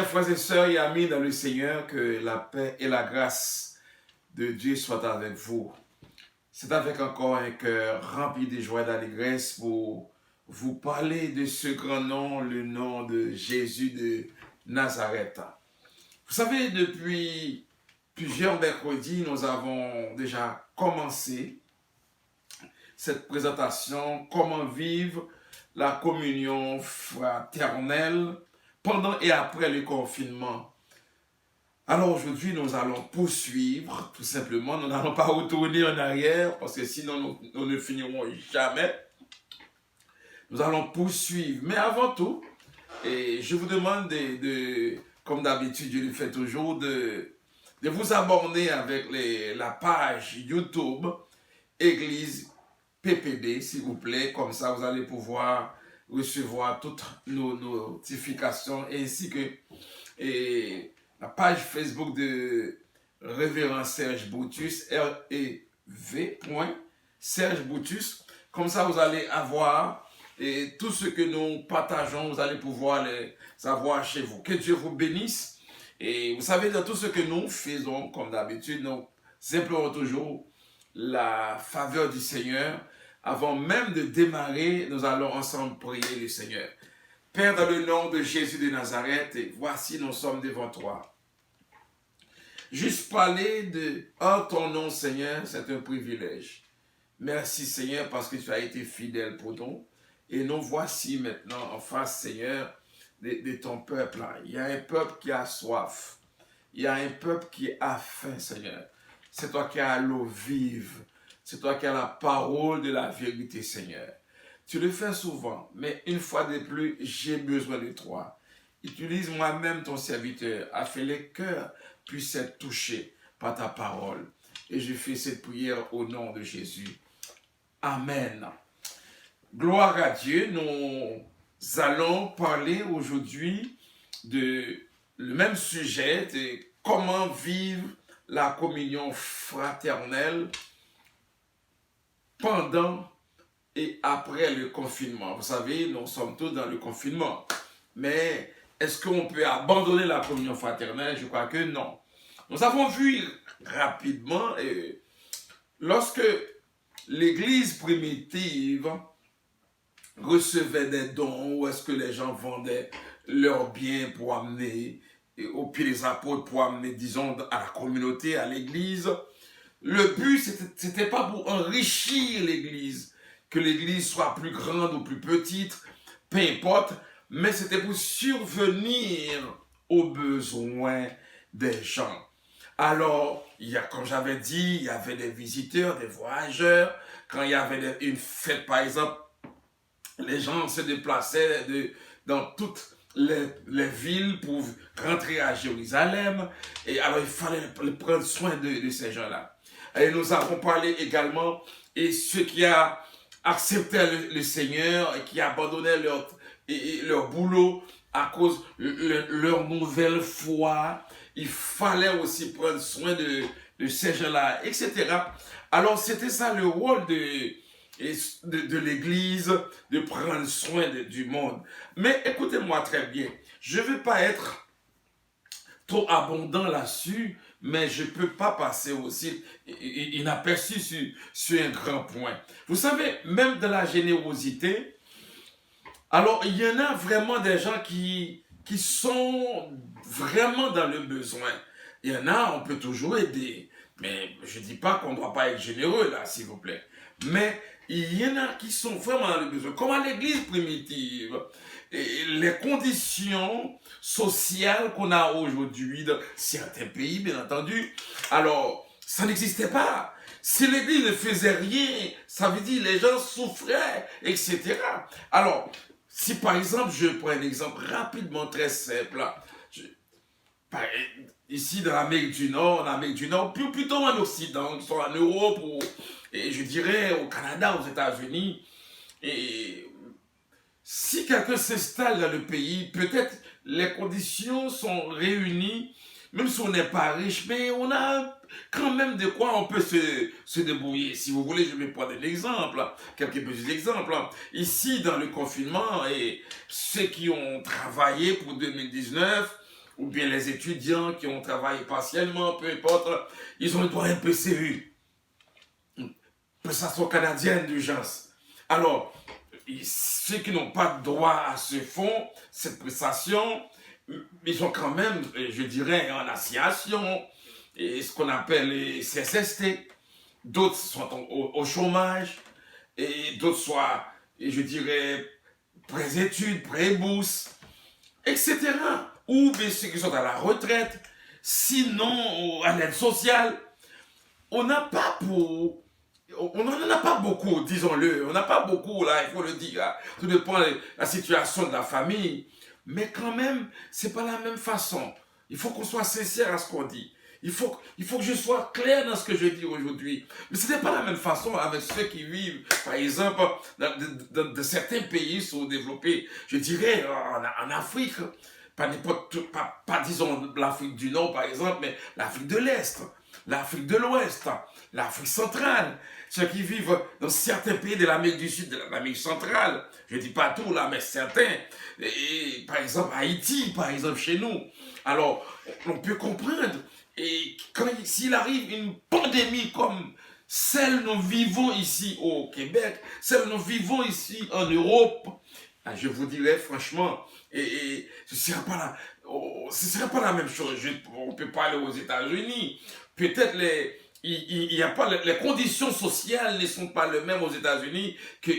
frères et sœurs et amis dans le Seigneur, que la paix et la grâce de Dieu soient avec vous. C'est avec encore un cœur rempli de joie et d'allégresse pour vous parler de ce grand nom, le nom de Jésus de Nazareth. Vous savez, depuis plusieurs mercredis, nous avons déjà commencé cette présentation, comment vivre la communion fraternelle pendant et après le confinement. Alors aujourd'hui, nous allons poursuivre, tout simplement. Nous n'allons pas retourner en arrière, parce que sinon nous ne finirons jamais. Nous allons poursuivre. Mais avant tout, et je vous demande, comme d'habitude, je le fais toujours, de vous abonner avec la page YouTube Église PPD, s'il vous plaît. Comme ça, vous allez pouvoir recevoir toutes nos notifications, ainsi que la page Facebook de Révérend Serge Boutus, R-E-V. Serge Boutus. Comme ça, vous allez avoir tout ce que nous partageons, vous allez pouvoir les avoir chez vous. Que Dieu vous bénisse. Et vous savez, dans tout ce que nous faisons, comme d'habitude, nous implorons toujours la faveur du Seigneur. Avant même de démarrer, nous allons ensemble prier le Seigneur. Père, dans le nom de Jésus de Nazareth, voici nous sommes devant toi. Juste parler de ton nom, Seigneur, c'est un privilège. Merci, Seigneur, parce que tu as été fidèle pour nous. Et nous voici maintenant en face, Seigneur, de ton peuple. Il y a un peuple qui a soif. Il y a un peuple qui a faim, Seigneur. C'est toi qui as l'eau vive. C'est toi qui as la parole de la vérité, Seigneur. Tu le fais souvent, mais une fois de plus, j'ai besoin de toi. Utilise moi-même ton serviteur, afin que les cœurs puissent être touchés par ta parole. Et je fais cette prière au nom de Jésus. Amen. Gloire à Dieu. Nous allons parler aujourd'hui de le même sujet, de comment vivre la communion fraternelle pendant et après le confinement. Vous savez, nous sommes tous dans le confinement. Mais est-ce qu'on peut abandonner la communion fraternelle? Je crois que non. Nous avons vu rapidement, lorsque l'Église primitive recevait des dons, ou est-ce que les gens vendaient leurs biens pour amener au pied des apôtres, pour amener, disons, à la communauté, à l'Église, le but, c'était pas pour enrichir l'Église, que l'Église soit plus grande ou plus petite, peu importe, mais c'était pour survenir aux besoins des gens. Alors, comme j'avais dit, il y avait des visiteurs, des voyageurs. Quand il y avait une fête, par exemple, les gens se déplaçaient dans toutes les villes pour rentrer à Jérusalem. Et alors, il fallait prendre soin de ces gens-là. Et nous avons parlé également de ceux qui ont accepté le Seigneur et qui abandonnaient leur boulot à cause de leur nouvelle foi. Il fallait aussi prendre soin de ces gens-là, etc. Alors, c'était ça le rôle de l'Église, de prendre soin du monde. Mais écoutez-moi très bien, je ne veux pas être trop abondant là-dessus, mais je ne peux pas passer aussi inaperçu sur un grand point. Vous savez, même dans la générosité, alors il y en a vraiment des gens qui sont vraiment dans le besoin. Il y en a, on peut toujours aider, mais je ne dis pas qu'on ne doit pas être généreux là, s'il vous plaît. Mais il y en a qui sont vraiment dans le besoin. Comme à l'église primitive, et les conditions sociales qu'on a aujourd'hui dans certains pays, bien entendu, alors ça n'existait pas. Si l'église ne faisait rien, ça veut dire les gens souffraient, etc. Alors, si par exemple, je prends un exemple rapidement très simple, ici dans l'Amérique du Nord, plutôt en Occident, ils sont en Europe, et je dirais au Canada, aux États-Unis, et si quelqu'un s'installe dans le pays, peut-être les conditions sont réunies, même si on n'est pas riche, mais on a quand même de quoi on peut se débrouiller. Si vous voulez, je vais prendre un exemple, quelques petits exemples. Ici, dans le confinement, et ceux qui ont travaillé pour 2019, ou bien les étudiants qui ont travaillé partiellement, peu importe, ils ont le droit à un PCU, prestation canadienne d'urgence. Alors, ceux qui n'ont pas droit à ce fonds, cette prestation, ils sont quand même, je dirais, en assignation, et ce qu'on appelle les CSST. D'autres sont au chômage, et d'autres soient, je dirais, pré-études, pré-bourse, etc. Ou bien ceux qui sont à la retraite, sinon à l'aide sociale. On n'a pas pour... On n'en a pas beaucoup, disons-le. On n'a pas beaucoup, là, il faut le dire. Là. Tout dépend de la situation de la famille. Mais quand même, c'est pas la même façon. Il faut qu'on soit sincère à ce qu'on dit. Il faut que je sois clair dans ce que je dis aujourd'hui. Mais ce n'est pas la même façon avec ceux qui vivent, par exemple, dans certains pays sous-développés. Je dirais en Afrique, pas disons l'Afrique du Nord, par exemple, mais l'Afrique de l'Est, l'Afrique de l'Ouest, l'Afrique centrale. Ceux qui vivent dans certains pays de l'Amérique du Sud, de l'Amérique centrale, je ne dis pas tout là, mais certains, et, par exemple Haïti, par exemple chez nous. Alors, on peut comprendre, et s'il arrive une pandémie comme celle que nous vivons ici au Québec, celle que nous vivons ici en Europe, je vous dirais franchement, et ce ne sera pas la même chose. On ne peut pas aller aux États-Unis. Peut-être il y a pas les conditions sociales ne sont pas les mêmes aux États-Unis que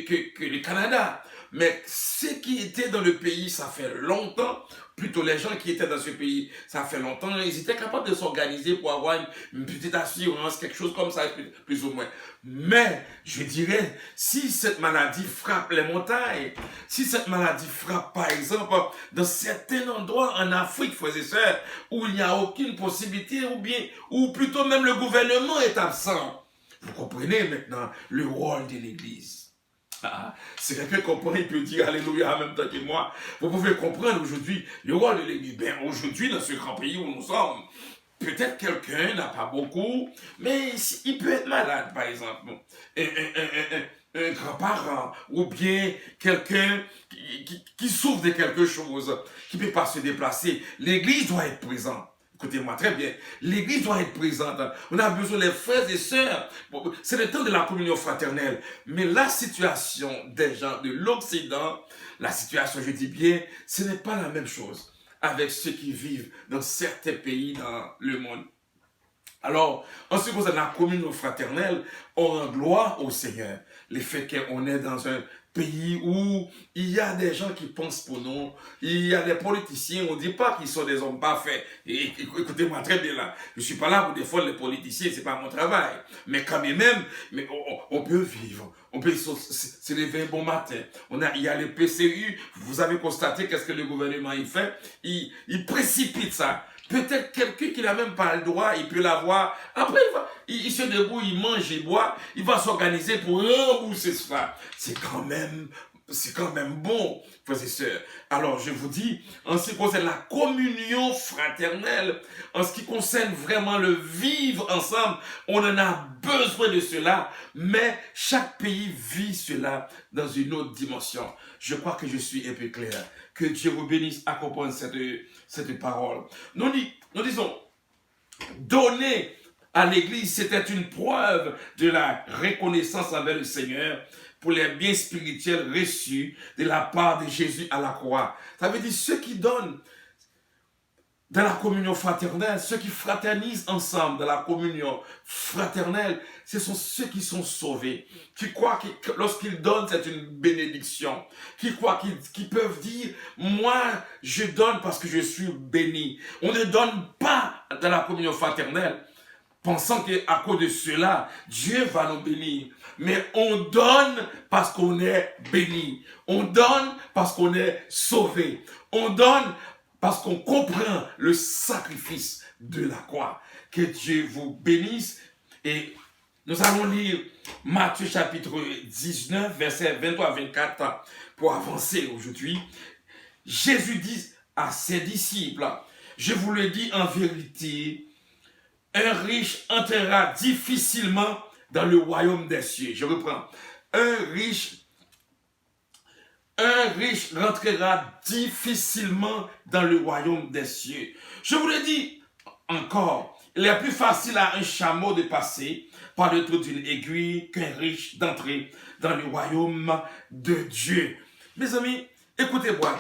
le Canada. Mais ceux qui étaient dans le pays, ça fait longtemps, plutôt les gens qui étaient dans ce pays, ça fait longtemps, ils étaient capables de s'organiser pour avoir une petite assurance, quelque chose comme ça, plus ou moins. Mais, je dirais, si cette maladie frappe les montagnes, si cette maladie frappe, par exemple, dans certains endroits en Afrique, frères et sœurs, où il n'y a aucune possibilité, ou plutôt même le gouvernement est absent, vous comprenez maintenant le rôle de l'Église. Si quelqu'un comprend, il peut dire Alléluia en même temps que moi. Vous pouvez comprendre aujourd'hui le rôle de l'Église. Bien, aujourd'hui, dans ce grand pays où nous sommes, peut-être quelqu'un n'a pas beaucoup, mais il peut être malade, par exemple. Un grand-parent, ou bien quelqu'un qui souffre de quelque chose, qui ne peut pas se déplacer. L'Église doit être présente. Écoutez-moi très bien, l'Église doit être présente. On a besoin des frères et sœurs. Bon, c'est le temps de la communion fraternelle. Mais la situation des gens de l'Occident, la situation, je dis bien, ce n'est pas la même chose avec ceux qui vivent dans certains pays dans le monde. Alors, en ce qui concerne la communion fraternelle, on rend gloire au Seigneur. Le fait qu'on est dans un pays où il y a des gens qui pensent pour nous, il y a des politiciens, on ne dit pas qu'ils sont des hommes parfaits. Et écoutez-moi très bien là, je ne suis pas là pour défendre les politiciens, ce n'est pas mon travail. Mais quand même, on peut vivre, on peut se lever un bon matin. Il y a les PCU, vous avez constaté qu'est-ce que le gouvernement il fait, il précipite ça. Peut-être quelqu'un qui n'a même pas le droit, il peut l'avoir. Après, il se debout, il mange, il boit, il va s'organiser pour rembourser cela. C'est quand même bon, frères et sœurs. Alors, je vous dis, en ce qui concerne la communion fraternelle, en ce qui concerne vraiment le vivre ensemble, on en a besoin de cela, mais chaque pays vit cela dans une autre dimension. Je crois que je suis un peu clair. Que Dieu vous bénisse, accompagne cette parole. Nous disons, donner à l'Église, c'était une preuve de la reconnaissance envers le Seigneur pour les biens spirituels reçus de la part de Jésus à la croix. Ça veut dire ceux qui donnent dans la communion fraternelle, ceux qui fraternisent ensemble dans la communion fraternelle, ce sont ceux qui sont sauvés, qui croient que lorsqu'ils donnent, c'est une bénédiction, qui croient qu'ils peuvent dire, moi, je donne parce que je suis béni. On ne donne pas dans la communion fraternelle, pensant qu'à cause de cela, Dieu va nous bénir. Mais on donne parce qu'on est béni. On donne parce qu'on est sauvé. On donne parce qu'on comprend le sacrifice de la croix. Que Dieu vous bénisse. Et nous allons lire Matthieu chapitre 19, versets 23 à 24 pour avancer aujourd'hui. Jésus dit à ses disciples, je vous le dis en vérité, un riche entrera difficilement dans le royaume des cieux. Je reprends. Un un riche rentrera difficilement dans le royaume des cieux. Je vous le dis encore, il est plus facile à un chameau de passer par le trou d'une aiguille qu'un riche d'entrer dans le royaume de Dieu. Mes amis, écoutez-moi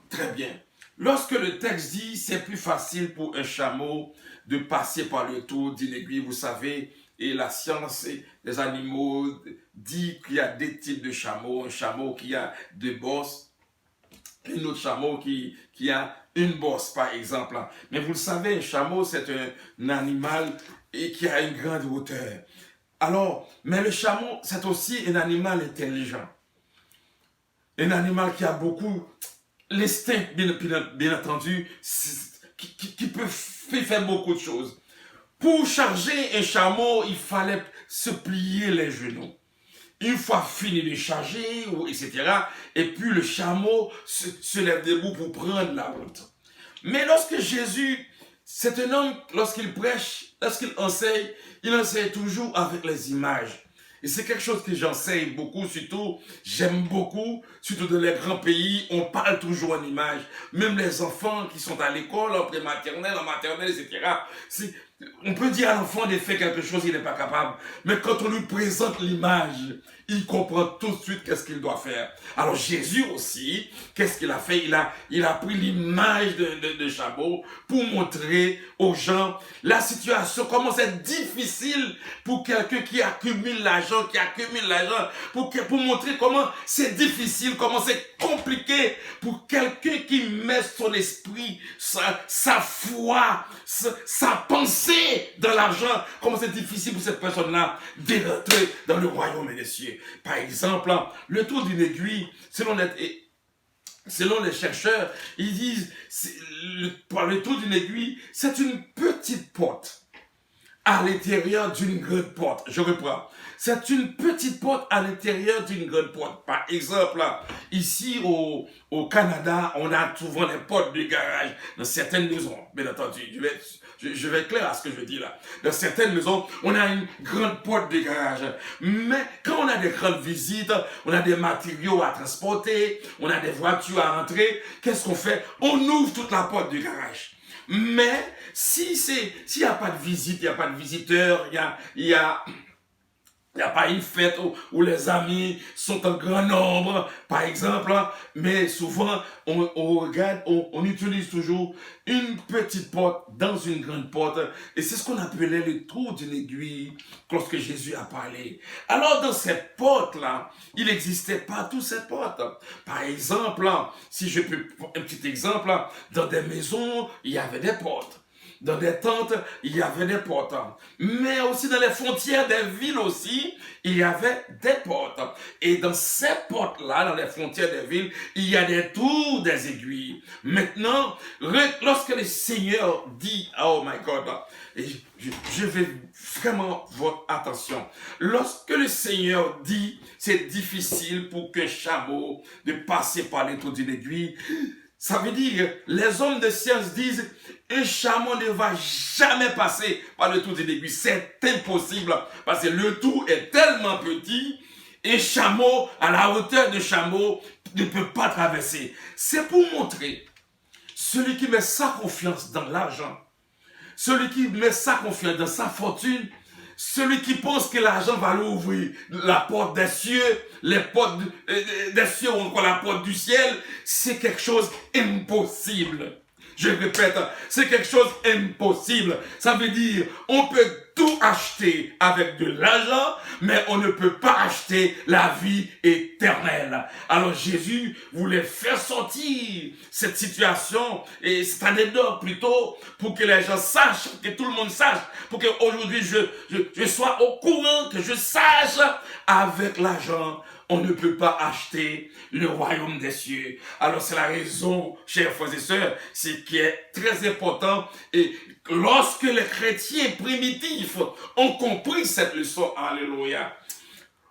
très bien. Lorsque le texte dit c'est plus facile pour un chameau de passer par le trou d'une aiguille, vous savez, et la science des animaux dit qu'il y a des types de chameaux. Un chameau qui a deux bosses, un autre chameau qui a une bosse, par exemple. Mais vous le savez, un chameau, c'est un animal qui a une grande hauteur. Alors, mais le chameau, c'est aussi un animal intelligent. Un animal qui a beaucoup l'instinct, bien entendu, qui peut faire beaucoup de choses. Pour charger un chameau, il fallait se plier les genoux. Une fois fini de charger, etc., et puis le chameau se lève debout pour prendre la route. Mais lorsque Jésus, c'est un homme, lorsqu'il prêche, lorsqu'il enseigne, il enseigne toujours avec les images. Et c'est quelque chose que j'enseigne beaucoup, surtout, j'aime beaucoup, surtout dans les grands pays, on parle toujours en images. Même les enfants qui sont à l'école, en pré-maternelle, en maternelle, etc. On peut dire à l'enfant de faire quelque chose, il n'est pas capable. Mais quand on lui présente l'image, il comprend tout de suite qu'est-ce qu'il doit faire. Alors Jésus aussi, qu'est-ce qu'il a fait? Il a pris l'image de chameau pour montrer aux gens la situation, comment c'est difficile pour quelqu'un qui accumule l'argent, pour montrer comment c'est difficile, comment c'est compliqué pour quelqu'un qui met son esprit, sa foi, sa pensée dans l'argent, comment c'est difficile pour cette personne-là d'entrer dans le royaume des cieux. Par exemple, le trou d'une aiguille, selon les chercheurs, ils disent, par le trou d'une aiguille, c'est une petite porte à l'intérieur d'une grande porte. Je reprends. C'est une petite porte à l'intérieur d'une grande porte. Par exemple, ici au Canada, on a souvent les portes de garage dans certaines maisons, bien entendu. Je vais être clair à ce que je dis là. Dans certaines maisons, on a une grande porte de garage. Mais quand on a des grandes visites, on a des matériaux à transporter, on a des voitures à rentrer, qu'est-ce qu'on fait? On ouvre toute la porte du garage. Mais s'il n'y a pas de visite, il n'y a pas de visiteurs, il y a pas une fête où les amis sont en grand nombre, par exemple, mais souvent, on utilise toujours une petite porte dans une grande porte, et c'est ce qu'on appelait le trou d'une aiguille lorsque Jésus a parlé. Alors, dans cette porte-là, il n'existait pas toutes ces portes. Par exemple, si je peux, un petit exemple, dans des maisons, il y avait des portes. Dans des tentes, il y avait des portes. Mais aussi dans les frontières des villes aussi, il y avait des portes. Et dans ces portes-là, dans les frontières des villes, il y a des tours, des aiguilles. Maintenant, lorsque le Seigneur dit, oh my God, et je vais vraiment votre attention. Lorsque le Seigneur dit, c'est difficile pour qu'un chameau de passer par les trous d'une aiguille, ça veut dire, les hommes de science disent, un chameau ne va jamais passer par le trou d'une aiguille. C'est impossible, parce que le trou est tellement petit, un chameau, à la hauteur de chameau, ne peut pas traverser. C'est pour montrer, celui qui met sa confiance dans l'argent, celui qui met sa confiance dans sa fortune, celui qui pense que l'argent va lui ouvrir la porte des cieux, les portes des cieux ou encore la porte du ciel, c'est quelque chose d'impossible. Je répète, c'est quelque chose d'impossible. Ça veut dire, on peut tout acheter avec de l'argent, mais on ne peut pas acheter la vie éternelle. Alors Jésus voulait faire sortir cette situation, et cette anecdote plutôt, pour que les gens sachent, que tout le monde sache, pour qu'aujourd'hui je sois au courant, que je sache, avec l'argent, on ne peut pas acheter le royaume des cieux. Alors c'est la raison, chers frères et sœurs, c'est qui est très important. Et lorsque les chrétiens primitifs ont compris cette leçon, alléluia.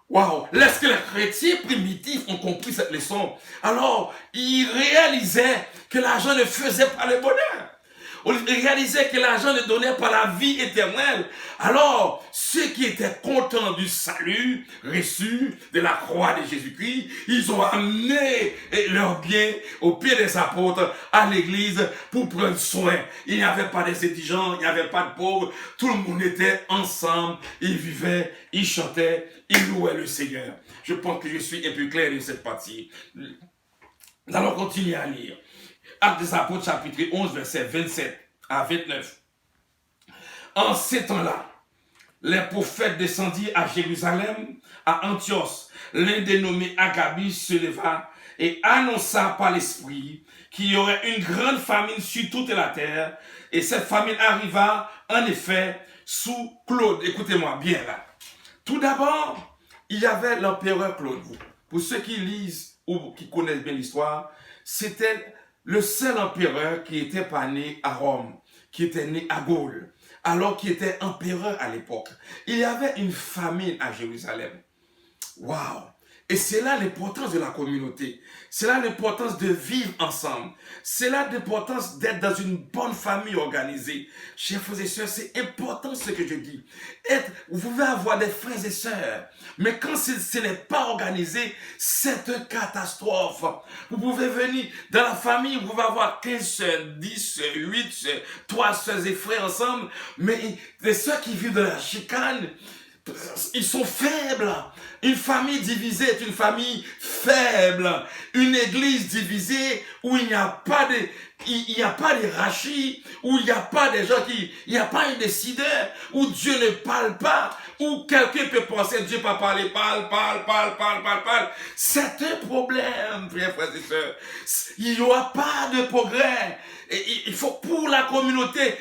Waouh! Lorsque les chrétiens primitifs ont compris cette leçon, alors ils réalisaient que l'argent ne faisait pas le bonheur. Ils réalisaient que l'argent ne donnait pas la vie éternelle. Alors, ceux qui étaient contents du salut reçu de la croix de Jésus-Christ, ils ont amené leurs biens au pied des apôtres à l'église pour prendre soin. Il n'y avait pas des indigents, il n'y avait pas de pauvres. Tout le monde était ensemble. Ils vivaient, ils chantaient, ils louaient le Seigneur. Je pense que je suis un peu clair de cette partie. Nous allons continuer à lire. Actes des Apôtres, chapitre 11, versets 27 à 29. En ces temps-là, les prophètes descendirent à Jérusalem, à Antioche. L'un des nommés Agabus se leva et annonça par l'Esprit qu'il y aurait une grande famine sur toute la terre. Et cette famine arriva, en effet, sous Claude. Écoutez-moi bien là. Tout d'abord, il y avait l'empereur Claude. Pour ceux qui lisent ou qui connaissent bien l'histoire, c'était le seul empereur qui n'était pas né à Rome, qui était né à Gaule, alors qu'il était empereur à l'époque. Il y avait une famine à Jérusalem. Waouh! Et c'est là l'importance de la communauté. C'est là l'importance de vivre ensemble. C'est là l'importance d'être dans une bonne famille organisée. Chers frères et sœurs, c'est important ce que je dis. Vous pouvez avoir des frères et sœurs, mais quand ce n'est pas organisé, c'est une catastrophe. Vous pouvez venir dans la famille, vous pouvez avoir 15 sœurs, 10 sœurs, 8 sœurs, 3 sœurs et frères ensemble, mais les sœurs qui vivent de la chicane, ils sont faibles. Une famille divisée est une famille faible. Une église divisée où il n'y a pas de hiérarchie, où il n'y a pas des gens il n'y a pas un décideur, où Dieu ne parle pas, où quelqu'un peut penser Dieu pas parler, parle. C'est un problème, frères et sœurs. Il n'y aura pas de progrès. Et il faut, pour la communauté,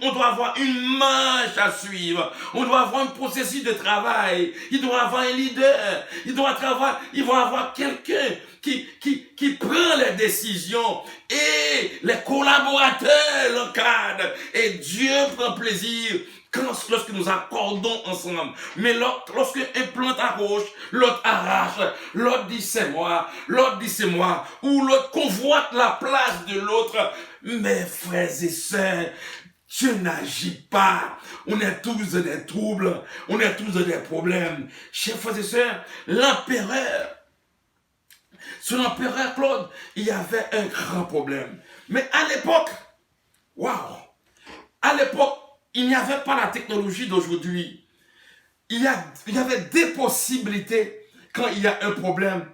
on doit avoir une marche à suivre. On doit avoir un processus de travail. Il doit avoir un leader. Il doit avoir quelqu'un qui prend les décisions et les collaborateurs l'encadrent. Et Dieu prend plaisir lorsque nous accordons ensemble. Mais lorsque un plante arrache, l'autre arrache, l'autre dit c'est moi, ou l'autre convoite la place de l'autre. Mes frères et sœurs, Dieu n'agit pas. On est tous dans des troubles, on est tous dans des problèmes. Chers frères et sœurs, sur l'empereur Claude, il y avait un grand problème. Mais à l'époque, il n'y avait pas la technologie d'aujourd'hui. Il y avait des possibilités quand il y a un problème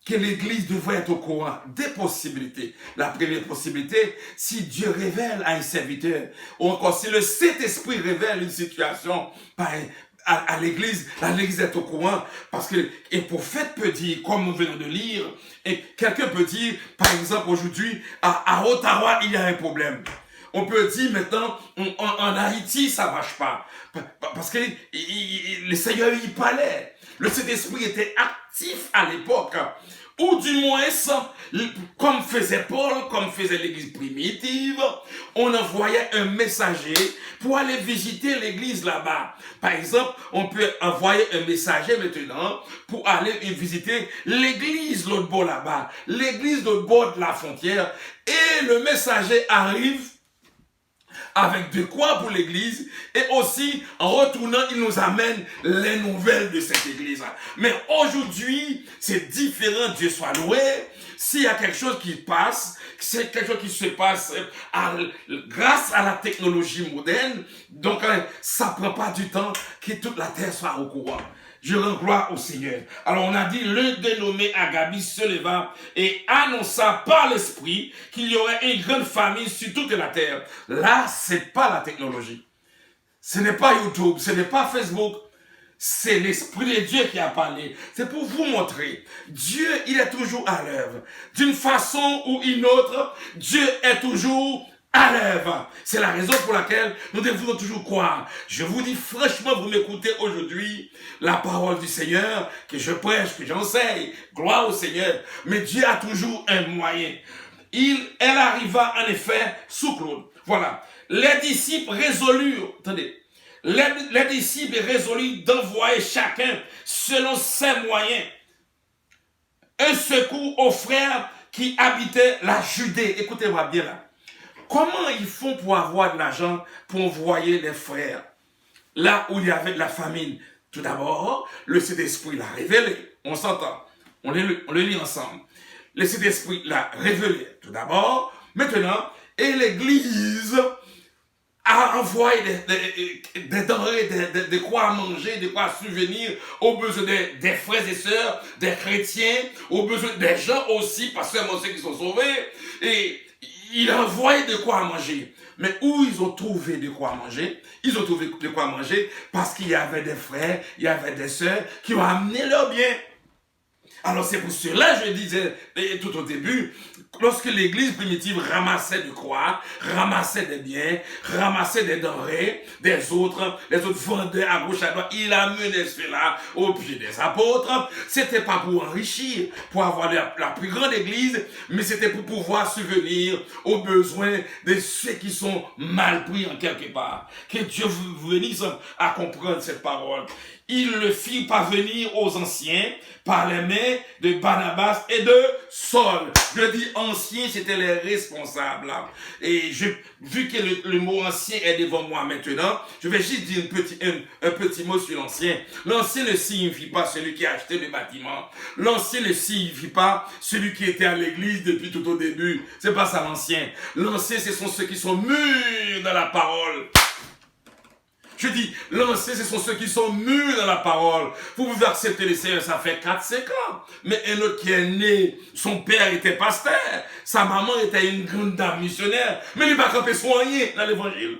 que l'Église devrait être au courant. Des possibilités. La première possibilité, si Dieu révèle à un serviteur, ou encore si le Saint-Esprit révèle une situation à l'Église, l'Église est au courant, parce que un prophète peut dire, comme nous venons de lire, et quelqu'un peut dire, par exemple aujourd'hui, à Ottawa, il y a un problème. On peut dire maintenant, en Haïti, ça ne marche pas. Parce que le Seigneur y parlait. Le Saint-Esprit était actif à l'époque. Ou du moins, comme faisait Paul, comme faisait l'église primitive, on envoyait un messager pour aller visiter l'église là-bas. Par exemple, on peut envoyer un messager maintenant pour aller visiter l'église l'autre bord là-bas, l'église l'autre bord de la frontière, et le messager arrive avec de quoi pour l'église, et aussi, en retournant, il nous amène les nouvelles de cette église. Mais aujourd'hui, c'est différent, Dieu soit loué. S'il y a quelque chose qui passe, c'est quelque chose qui se passe grâce à la technologie moderne, donc ça ne prend pas du temps que toute la terre soit au courant. Je rends gloire au Seigneur. Alors on a dit, l'un des nommés Agabus se leva et annonça par l'Esprit qu'il y aurait une grande famine sur toute la terre. Là, ce n'est pas la technologie. Ce n'est pas YouTube, ce n'est pas Facebook. C'est l'Esprit de Dieu qui a parlé. C'est pour vous montrer. Dieu, il est toujours à l'œuvre. D'une façon ou une autre, Dieu est toujours à l'œuvre. C'est la raison pour laquelle nous devons toujours croire. Je vous dis franchement, vous m'écoutez aujourd'hui, la parole du Seigneur, que je prêche, que j'enseigne. Gloire au Seigneur. Mais Dieu a toujours un moyen. Elle arriva en effet sous Claude. Voilà. Les disciples résolurent, attendez, les disciples résolurent d'envoyer chacun, selon ses moyens, un secours aux frères qui habitaient la Judée. Écoutez-moi bien là. Comment ils font pour avoir de l'argent pour envoyer les frères là où il y avait de la famine? Tout d'abord, le Saint-Esprit l'a révélé. On s'entend. On le lit ensemble. Le Saint-Esprit l'a révélé. Tout d'abord, maintenant, et l'Église a envoyé des denrées, des quoi à manger, des quoi à subvenir aux besoins des frères et sœurs, des chrétiens, aux besoins des gens aussi, pas seulement ceux qui sont sauvés. Et il a envoyé de quoi à manger. Mais où ils ont trouvé de quoi manger? Ils ont trouvé de quoi manger parce qu'il y avait des frères, il y avait des sœurs qui ont amené leurs biens. Alors c'est pour cela, je disais tout au début, lorsque l'église primitive ramassait de quoi, ramassait des biens, ramassait des denrées, les autres vendeurs à gauche à droite, il amenait cela au pied des apôtres. C'était pas pour enrichir, pour avoir la plus grande église, mais c'était pour pouvoir subvenir aux besoins de ceux qui sont mal pris en quelque part. Que Dieu vous bénisse à comprendre cette parole. Il le fit parvenir aux anciens par les mains de Barnabas et de Saul. Je dis anciens, c'était les responsables. Et vu que le mot ancien est devant moi maintenant, je vais juste dire un petit mot sur l'ancien. L'ancien ne signifie pas celui qui a acheté le bâtiment. L'ancien ne signifie pas celui qui était à l'église depuis tout au début. C'est pas ça l'ancien. L'ancien, ce sont ceux qui sont mûrs dans la parole. Je dis, l'ancien, ce sont ceux qui sont mûrs dans la parole. Vous pouvez accepter le Seigneur, ça fait 4-5 ans. Mais un autre qui est né, son père était pasteur, sa maman était une grande dame missionnaire, mais il n'est pas campé soigné dans l'évangile.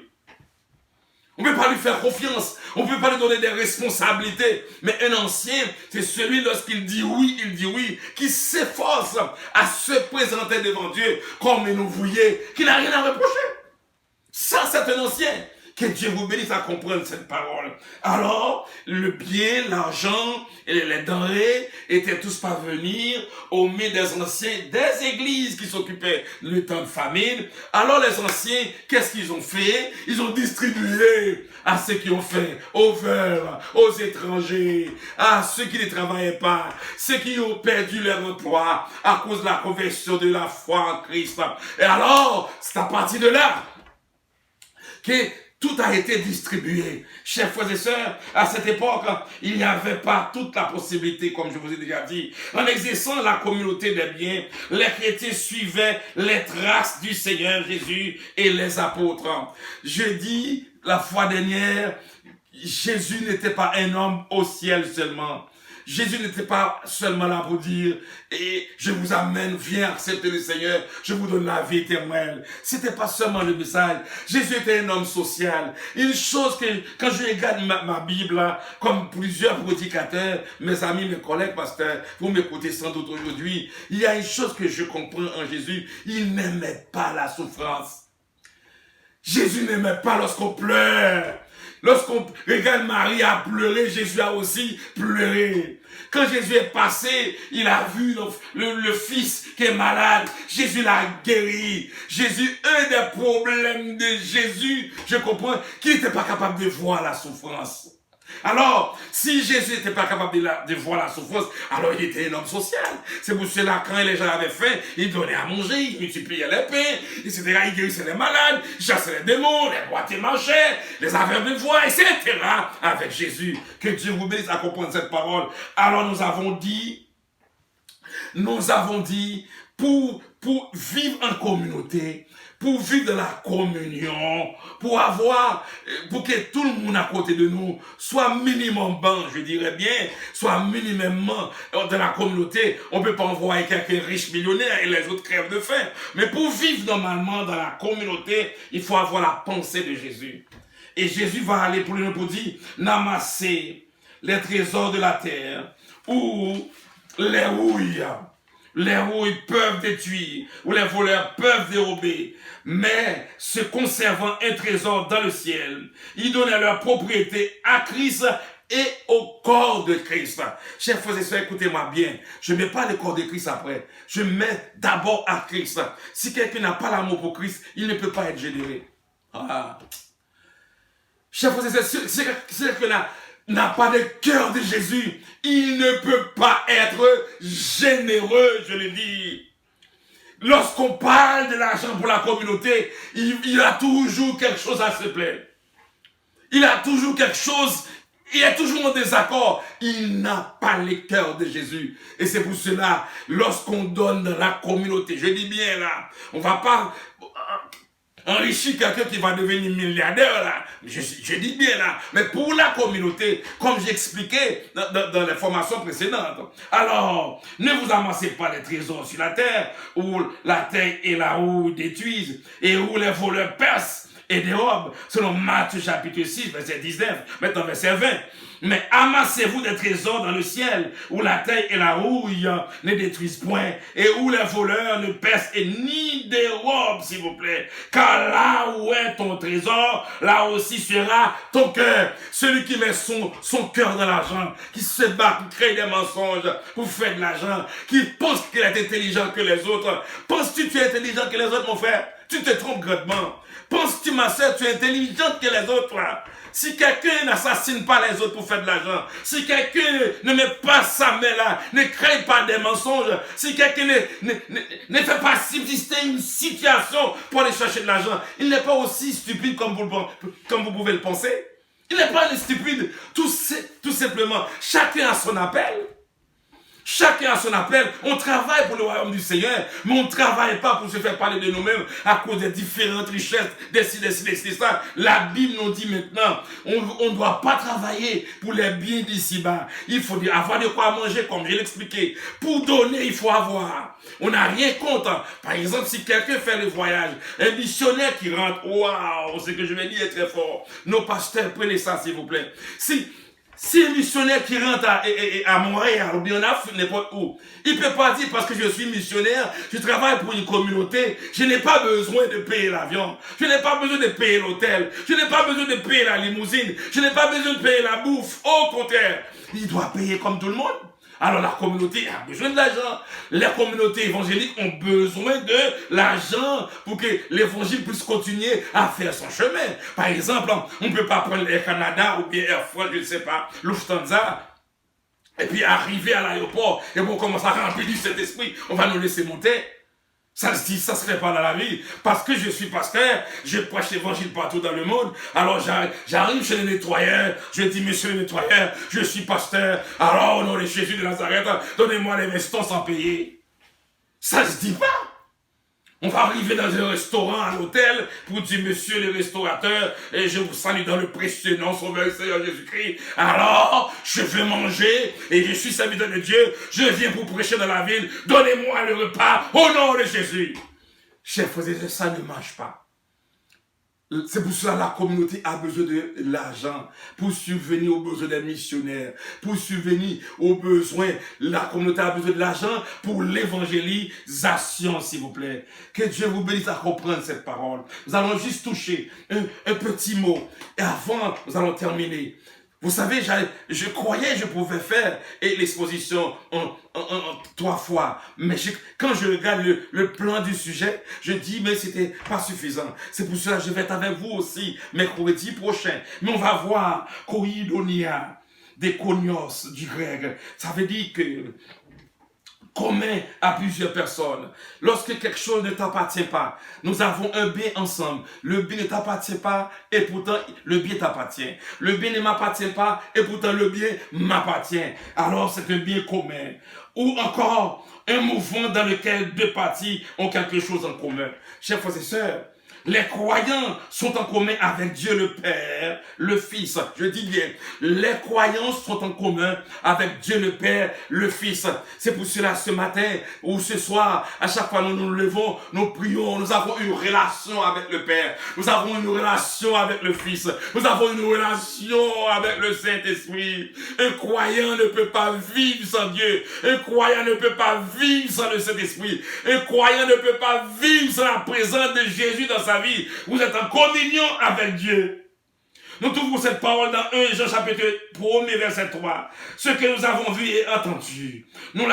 On ne peut pas lui faire confiance, on ne peut pas lui donner des responsabilités. Mais un ancien, c'est celui, lorsqu'il dit oui, qui s'efforce à se présenter devant Dieu comme un ouvrier, qui n'a rien à reprocher. Ça, c'est un ancien. Que Dieu vous bénisse à comprendre cette parole. Alors, le bien, l'argent et les denrées étaient tous parvenus aux mains des anciens des églises qui s'occupaient le temps de famine. Alors, les anciens, qu'est-ce qu'ils ont fait? Ils ont distribué à ceux qui ont faim, aux veuves, aux étrangers, à ceux qui ne travaillaient pas, ceux qui ont perdu leur emploi à cause de la conversion de la foi en Christ. Et alors, c'est à partir de là que tout a été distribué. Chers frères et sœurs, à cette époque, il n'y avait pas toute la possibilité, comme je vous ai déjà dit. En exerçant la communauté des biens, les chrétiens suivaient les traces du Seigneur Jésus et les apôtres. Je dis, la fois dernière, Jésus n'était pas un homme au ciel seulement. Jésus n'était pas seulement là pour dire et je vous amène, viens accepter le Seigneur, je vous donne la vie éternelle. C'était pas seulement le message. Jésus était un homme social. Une chose que, quand je regarde ma Bible, là, comme plusieurs prédicateurs, mes amis, mes collègues pasteurs, vous m'écoutez sans doute aujourd'hui, il y a une chose que je comprends en Jésus, il n'aimait pas la souffrance. Jésus n'aimait pas lorsqu'on pleure. Lorsqu'on regarde Marie a pleuré, Jésus a aussi pleuré. Quand Jésus est passé, il a vu le fils qui est malade. Jésus l'a guéri. Jésus, un des problèmes de Jésus, je comprends, qu'il n'était pas capable de voir la souffrance. Alors, si Jésus n'était pas capable de voir la souffrance, alors il était un homme social. C'est pour cela, quand les gens avaient faim, il donnait à manger, il multipliait les pains, etc. Il guérissait les malades, il chassait les démons, les boîtiers marchaient, les aveugles de voix, etc. Avec Jésus. Que Dieu vous bénisse à comprendre cette parole. Alors nous avons dit, pour vivre en communauté, pour vivre de la communion, pour que tout le monde à côté de nous soit minimum, je dirais bien, soit minimum de la communauté. On ne peut pas envoyer quelqu'un riche millionnaire et les autres crèvent de faim. Mais pour vivre normalement dans la communauté, il faut avoir la pensée de Jésus. Et Jésus va aller pour dire, n'amassez les trésors de la terre ou les rouilles. Les rouilles peuvent détruire, ou les voleurs peuvent dérober, mais se conservant un trésor dans le ciel, ils donnaient leur propriété à Christ et au corps de Christ. Chers frères et sœurs, écoutez-moi bien, je ne mets pas le corps de Christ après, je mets d'abord à Christ. Si quelqu'un n'a pas l'amour pour Christ, il ne peut pas être généré. Chers frères et sœurs, si quelqu'un n'a pas le cœur de Jésus, il ne peut pas être généreux, je le dis. lorsqu'on parle de l'argent pour la communauté, il a toujours quelque chose à se plaindre. Il a toujours quelque chose, il est toujours en désaccord. Il n'a pas le cœur de Jésus. Et c'est pour cela, lorsqu'on donne dans la communauté, je dis bien là, on ne va pas enrichir quelqu'un qui va devenir milliardaire là. Je dis bien là. Mais pour la communauté, comme j'expliquais dans les formations précédentes. Alors, ne vous amassez pas les trésors sur la terre, où la terre et la roue détruisent, et où les voleurs percent et dérobent, selon Matthieu chapitre 6, verset 19, maintenant verset 20. Mais amassez-vous des trésors dans le ciel, où la terre et la rouille ne détruisent point, et où les voleurs ne percent et ni dérobent, s'il vous plaît. Car là où est ton trésor, là aussi sera ton cœur. Celui qui met son cœur dans l'argent, qui se bat, qui crée des mensonges pour faire de l'argent, qui pense qu'il est intelligent que les autres. Penses-tu que tu es intelligent que les autres, mon frère? Tu te trompes grandement. Penses-tu, ma soeur, tu es intelligente que les autres là? Si quelqu'un n'assassine pas les autres pour faire de l'argent, si quelqu'un ne met pas sa main là, ne crée pas des mensonges, si quelqu'un ne fait pas subsister une situation pour aller chercher de l'argent, il n'est pas aussi stupide comme vous pouvez le penser. Il n'est pas stupide. Tout simplement, chacun a son appel. Chacun a son appel. On travaille pour le royaume du Seigneur, mais on ne travaille pas pour se faire parler de nous-mêmes à cause des différentes richesses, des ça. La Bible nous dit maintenant, on ne doit pas travailler pour les biens d'ici-bas. Il faut avoir de quoi manger, comme je l'expliquais. Pour donner, il faut avoir. On n'a rien contre. Par exemple, si quelqu'un fait le voyage, un missionnaire qui rentre, waouh, ce que je vais dire est très fort. Nos pasteurs, prenez ça, s'il vous plaît. Si un missionnaire qui rentre à Montréal ou bien en Afrique, n'importe où, il ne peut pas dire parce que je suis missionnaire, je travaille pour une communauté, je n'ai pas besoin de payer l'avion, je n'ai pas besoin de payer l'hôtel, je n'ai pas besoin de payer la limousine, je n'ai pas besoin de payer la bouffe. Au contraire, il doit payer comme tout le monde. Alors la communauté a besoin de l'argent. Les communautés évangéliques ont besoin de l'argent pour que l'évangile puisse continuer à faire son chemin. Par exemple, on ne peut pas prendre Air Canada ou bien Air France, je ne sais pas, Lufthansa, et puis arriver à l'aéroport et on commence à remplir du Saint-Esprit, on va nous laisser monter. Ça se dit, ça se fait pas dans la vie. Parce que je suis pasteur, je prêche l'évangile partout dans le monde. Alors j'arrive chez les nettoyeurs, je dis, monsieur le nettoyeur, je suis pasteur. Alors au nom de Jésus de Nazareth, donnez-moi les vestons sans payer. Ça se dit pas. On va arriver dans un restaurant, à l'hôtel, pour dire, monsieur le restaurateur, et je vous salue dans le précieux nom, sauveur Seigneur Jésus-Christ. Alors, je veux manger, et je suis serviteur de Dieu, je viens pour prêcher dans la ville, donnez-moi le repas, au nom de Jésus. Chers frères et sœurs, ça ne marche pas. C'est pour cela que la communauté a besoin de l'argent pour subvenir aux besoins des missionnaires, pour subvenir aux besoins. La communauté a besoin de l'argent pour l'évangélisation, s'il vous plaît. Que Dieu vous bénisse à comprendre cette parole. Nous allons juste toucher un petit mot et avant, nous allons terminer. Vous savez, je croyais que je pouvais faire l'exposition en 3 fois. Mais quand je regarde le plan du sujet, je dis, mais c'était pas suffisant. C'est pour cela que je vais être avec vous aussi, mercredi prochain. Mais on va voir koidonia, des konios du grec. Ça veut dire que commun à plusieurs personnes. Lorsque quelque chose ne t'appartient pas, nous avons un bien ensemble. Le bien ne t'appartient pas et pourtant le bien t'appartient. Le bien ne m'appartient pas et pourtant le bien m'appartient. Alors c'est un bien commun. Ou encore un mouvement dans lequel 2 parties ont quelque chose en commun. Chers frères et sœurs, les croyants sont en commun avec Dieu le Père, le Fils. Je dis bien, les croyants sont en commun avec Dieu le Père, le Fils. C'est pour cela ce matin ou ce soir, à chaque fois nous nous levons, nous prions, nous avons une relation avec le Père. Nous avons une relation avec le Fils. Nous avons une relation avec le Saint-Esprit. Un croyant ne peut pas vivre sans Dieu. Un croyant ne peut pas vivre sans le Saint-Esprit. Un croyant ne peut pas vivre sans la présence de Jésus dans sa vie. Vous êtes en communion avec Dieu. Nous trouvons cette parole dans 1 Jean chapitre 1 verset 3. Ce que nous avons vu et entendu, nous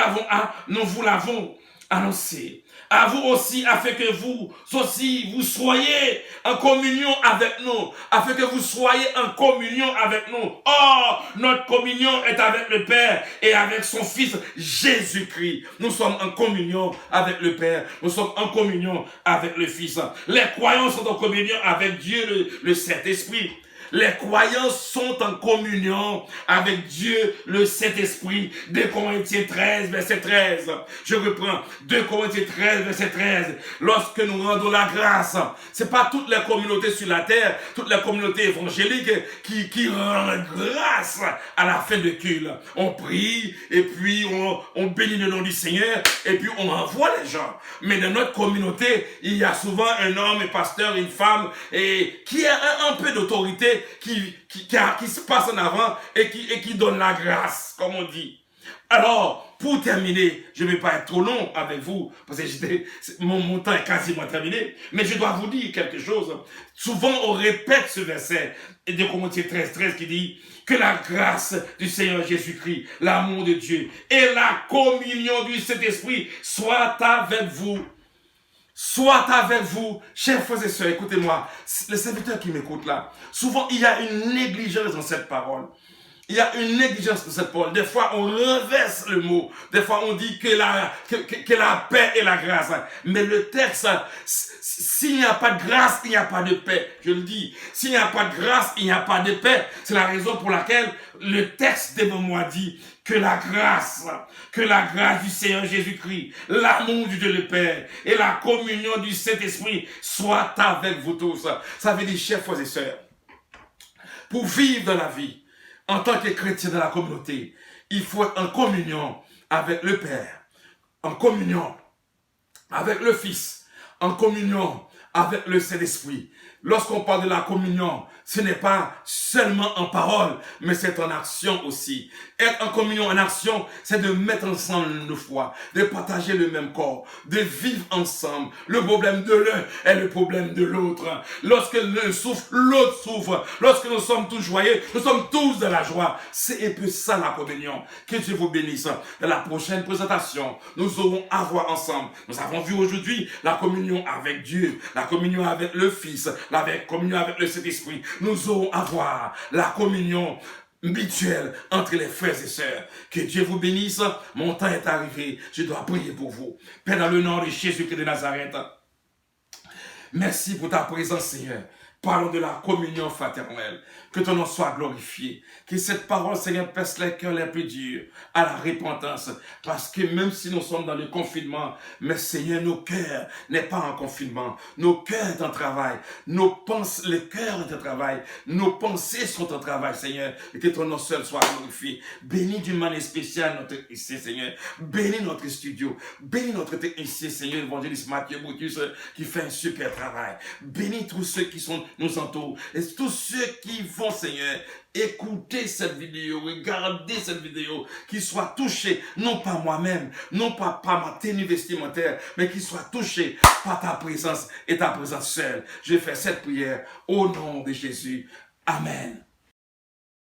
vous l'avons annoncer. À vous aussi, afin que vous aussi, vous soyez en communion avec nous, afin que vous soyez en communion avec nous. Or, notre communion est avec le Père et avec son Fils Jésus-Christ. Nous sommes en communion avec le Père, nous sommes en communion avec le Fils. Les croyants sont en communion avec Dieu, le Saint-Esprit. Les croyants sont en communion avec Dieu, le Saint-Esprit. 2 Corinthiens 13, verset 13. Je reprends. 2 Corinthiens 13, verset 13. Lorsque nous rendons la grâce, c'est pas toutes les communautés sur la terre, toutes les communautés évangéliques qui rendent grâce à la fin de culte. On prie, et puis on bénit le nom du Seigneur, et puis on envoie les gens. Mais dans notre communauté, il y a souvent un homme, un pasteur, une femme, et qui a un peu d'autorité, qui se passe en avant et qui donne la grâce, comme on dit. Alors, pour terminer, je ne vais pas être trop long avec vous, parce que mon temps est quasiment terminé, mais je dois vous dire quelque chose. Souvent, on répète ce verset de Corinthiens 13, 13 qui dit que la grâce du Seigneur Jésus-Christ, l'amour de Dieu et la communion du Saint-Esprit soient avec vous. Soit avec vous, chers frères et sœurs, écoutez-moi, les serviteurs qui m'écoutent là, souvent il y a une négligence dans cette parole. Il y a une négligence dans cette parole. Des fois, on renverse le mot. Des fois, on dit que la paix et la grâce. Mais le texte, s'il n'y a pas de grâce, il n'y a pas de paix. Je le dis. S'il n'y a pas de grâce, il n'y a pas de paix. C'est la raison pour laquelle le texte devant moi dit que la grâce du Seigneur Jésus-Christ, l'amour du Dieu le Père et la communion du Saint-Esprit soient avec vous tous. Ça veut dire, chers frères et sœurs, pour vivre dans la vie, en tant que chrétien de la communauté, il faut être en communion avec le Père, en communion avec le Fils, en communion avec le Saint-Esprit. Lorsqu'on parle de la communion, ce n'est pas seulement en parole, mais c'est en action aussi. Être en communion en action, c'est de mettre ensemble nos foi, de partager le même corps, de vivre ensemble. Le problème de l'un est le problème de l'autre. Lorsque l'un souffre, l'autre souffre. Lorsque nous sommes tous joyeux, nous sommes tous de la joie. C'est un peu ça la communion. Que Dieu vous bénisse. Dans la prochaine présentation, nous aurons à voir ensemble. Nous avons vu aujourd'hui la communion avec Dieu, la communion avec le Fils, la communion avec le Saint-Esprit. Nous aurons à voir la communion mutuelle entre les frères et sœurs. Que Dieu vous bénisse. Mon temps est arrivé. Je dois prier pour vous. Père, dans le nom de Jésus-Christ de Nazareth, merci pour ta présence, Seigneur. Parlons de la communion fraternelle. Que ton nom soit glorifié. Que cette parole, Seigneur, perce les cœurs les plus durs à la repentance. Parce que même si nous sommes dans le confinement, mais Seigneur, nos cœurs n'est pas en confinement. Nos cœurs sont en travail. Le cœur est en travail. Nos pensées sont en travail, Seigneur. Et que ton nom seul soit glorifié. Bénis d'une manière spéciale notre technicien, Seigneur. Bénis notre studio. Bénis notre technicien, Seigneur, l'évangéliste Mathieu Boutus, qui fait un super travail. Bénis tous ceux qui nous entourent. Et tous ceux qui vont, Seigneur, écouter cette vidéo, regarder cette vidéo, qu'ils soient touchés, non pas moi-même, non pas par ma tenue vestimentaire, mais qu'ils soient touchés par ta présence et ta présence seule. Je fais cette prière au nom de Jésus. Amen.